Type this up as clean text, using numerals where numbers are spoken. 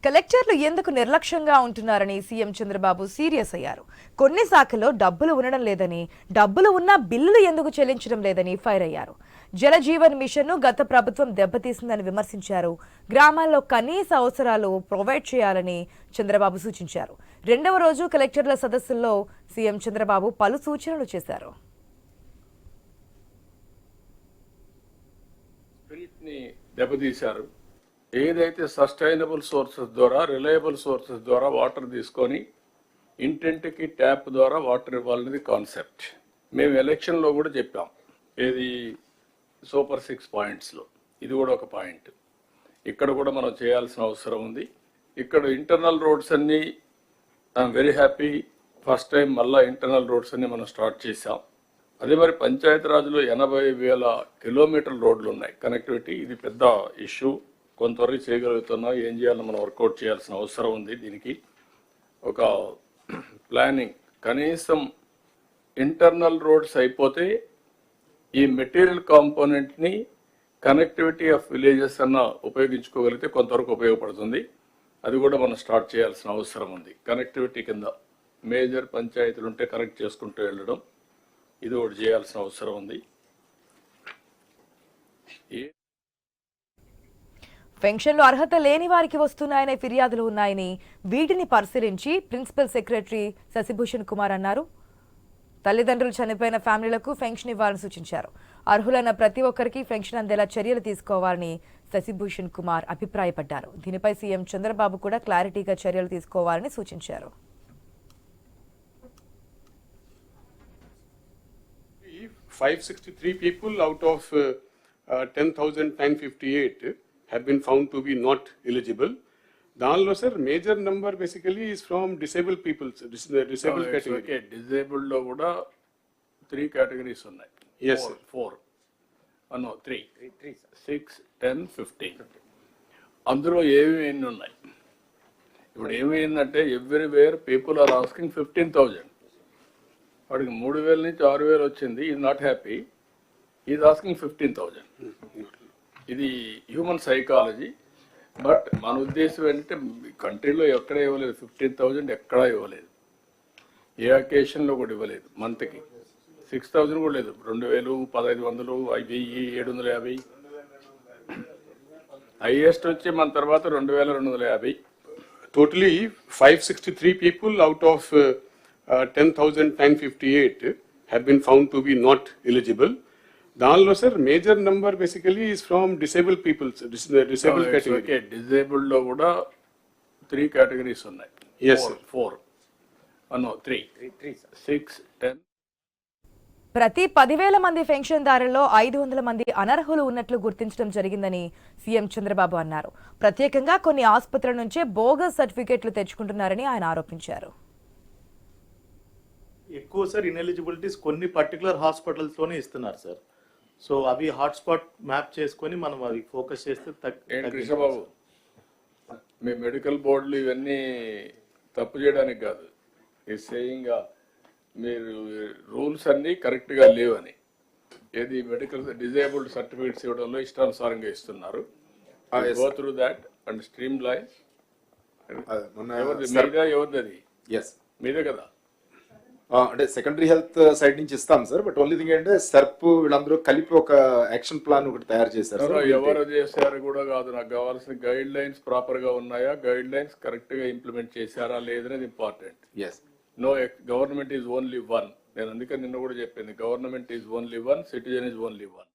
కలెక్టర్లు ఎందుకు నిర్లక్ష్యంగా ఉంటున్నారని సీఎం చంద్రబాబు సీరియస్ అయ్యారు. కొన్ని శాఖల్లో డబ్బులు ఉండడం లేదని, డబ్బులు ఉన్నా బిల్లులు ఎందుకు చెల్లించడం లేదని ఫైర్ అయ్యారు. జలజీవన్ మిషన్ను గత ప్రభుత్వం దెబ్బతీసిందని విమర్శించారు. గ్రామాల్లో కనీస అవసరాలు ప్రొవైడ్ చేయాలని చంద్రబాబు సూచించారు. రెండవ రోజు కలెక్టర్ల సదస్సుల్లో సీఎం చంద్రబాబు పలు సూచనలు చేశారు. దెబ్బతీశారు. ఏదైతే సస్టైనబుల్ సోర్సెస్ ద్వారా, రిలయబుల్ సోర్సెస్ ద్వారా వాటర్ తీసుకొని ఇంటింటికి ట్యాప్ ద్వారా వాటర్ ఇవ్వాలనేది కాన్సెప్ట్. మేము ఎలక్షన్లో కూడా చెప్పాం, ఏది సూపర్ 6 పాయింట్స్లో ఇది కూడా ఒక పాయింట్. ఇక్కడ కూడా మనం చేయాల్సిన అవసరం ఉంది. ఇక్కడ ఇంటర్నల్ రోడ్స్ అన్నీ I'm very happy, first time మళ్ళీ ఇంటర్నల్ రోడ్స్ అన్ని మనం స్టార్ట్ చేసాం. అదే మరి పంచాయతీరాజ్లో 80,000 కిలోమీటర్ల రోడ్లు ఉన్నాయి కనెక్టివిటీ. ఇది పెద్ద ఇష్యూ, కొంతవరకు చేయగలుగుతున్నాం. ఏం చేయాలో మనం వర్కౌట్ చేయాల్సిన అవసరం ఉంది. దీనికి ఒక ప్లానింగ్, కనీసం ఇంటర్నల్ రోడ్స్ అయిపోతే ఈ మెటీరియల్ కాంపోనెంట్ని కనెక్టివిటీ ఆఫ్ విలేజెస్ అన్న ఉపయోగించుకోగలిగితే కొంతవరకు ఉపయోగపడుతుంది. అది కూడా మనం స్టార్ట్ చేయాల్సిన అవసరం ఉంది. కనెక్టివిటీ కింద మేజర్ పంచాయతీలు ఉంటే కనెక్ట్ చేసుకుంటూ వెళ్ళడం, ఇది ఒకటి చేయాల్సిన అవసరం ఉంది. పెన్షన్లు అర్హత లేని వారికి వస్తున్నాయనే ఫిర్యాదులు ఉన్నాయని, వీటిని పరిశీలించి ప్రిన్సిపల్ సెక్రటరీ శశిభూషణ్ కుమార్ అన్నారు. తల్లిదండ్రులు చనిపోయిన ఫ్యామిలీలకు పెన్షన్ ఇవ్వాలని సూచించారు. అర్హులైన ప్రతి ఒక్కరికి పెన్షన్ అందేలా చర్యలు తీసుకోవాలని శశిభూషణ్ కుమార్ అభిప్రాయపడ్డారు. దీనిపై సీఎం చంద్రబాబు కూడా క్లారిటీగా చర్యలు తీసుకోవాలని సూచించారు. 563 people out of 10,958 have been found to be not eligible. దానిలో sir major number basically is from disable peoples, disable category. Disabled లో కూడా 3 కేటగిరీస్ ఉన్నాయి. Yes, sir. 4 no 3 6 10 15. అందులో ఎన్ని ఉన్నాయి? ఇప్పుడు ఏమైందంటే ఎవ్రీవేర్ పీపుల్ ఆర్ ఆస్కింగ్ 15,000. వాడికి 3,000 నుంచి 6,000 వచ్చింది. Is not happy, is asking 15,000. ఇది హ్యూమన్ సైకాలజీ. బట్ మన ఉద్దేశం ఏంటంటే కంట్రీలో ఎక్కడ ఇవ్వలేదు 15,000, ఎక్కడా ఇవ్వలేదు. ఏ అకేషన్లో కూడా ఇవ్వలేదు. మంత్కి 6,000 కూడా లేదు. 2,000, 1,500, 1,000, 750. హైయెస్ట్ వచ్చి మన తర్వాత 2,250. Totally 563 people out of 10,958 have been found to be not eligible. దానిలో sir major number basically is from disable peoples, disable category. Disabled లో కూడా 3 కేటగిరీస్ ఉన్నాయి. Yes, sir. 4 no 3 6 10. ప్రతి 10,000 మంది పెన్షన్దారుల్లో 500 మంది అనర్హులు ఉన్నట్లు గుర్తించడం జరిగిందని సీఎం చంద్రబాబు అన్నారు. ప్రత్యేకంగా కొన్ని ఆసుపత్రుల నుంచే బోగస్ సర్టిఫికెట్లు తెచ్చుకుంటున్నారని ఆయన ఆరోపించారు. ఎక్కువ సార్ ఇన్ఎలిజిబిలిటీస్ కొన్ని పర్టికులర్ హాస్పిటల్స్తోనే ఇస్తున్నారు సార్. సో అవి హాట్స్పాట్ మ్యాప్ చేసుకొని మనం అవి ఫోకస్ చేస్తే కృష్ణబాబు, మీ మెడికల్ బోర్డులు ఇవన్నీ తప్పు చేయడానికి కాదు, ఈ సేయింగ్ మీరు రూల్స్ అన్నీ కరెక్ట్గా లేవని. ఏది మెడికల్ డిజేబుల్డ్ సర్టిఫికేట్స్ ఇవ్వడంలో ఇష్టానుసారంగా ఇస్తున్నారు. Go through that and stream line. ఎవరిది అది? మీదే కదా. అంటే సెకండరీ హెల్త్ సైడ్ నుంచి ఇస్తాం సార్. బట్ ఓన్లీ థింగ్ ఏంటంటే సర్ప్ వీళ్ళందరూ కలిపి ఒక యాక్షన్ ప్లాన్ ఒకటి తయారు చేశారు. ఎవరు చేశారు కూడా కాదు, నాకు కావాల్సిన గైడ్ లైన్స్ ప్రాపర్ గా ఉన్నాయా, గైడ్ లైన్స్ కరెక్ట్ గా ఇంప్లిమెంట్ చేశారా లేదనేది important. No government is only one. నేను అందుకని నిన్న కూడా చెప్పింది, government is only one, citizen is only one.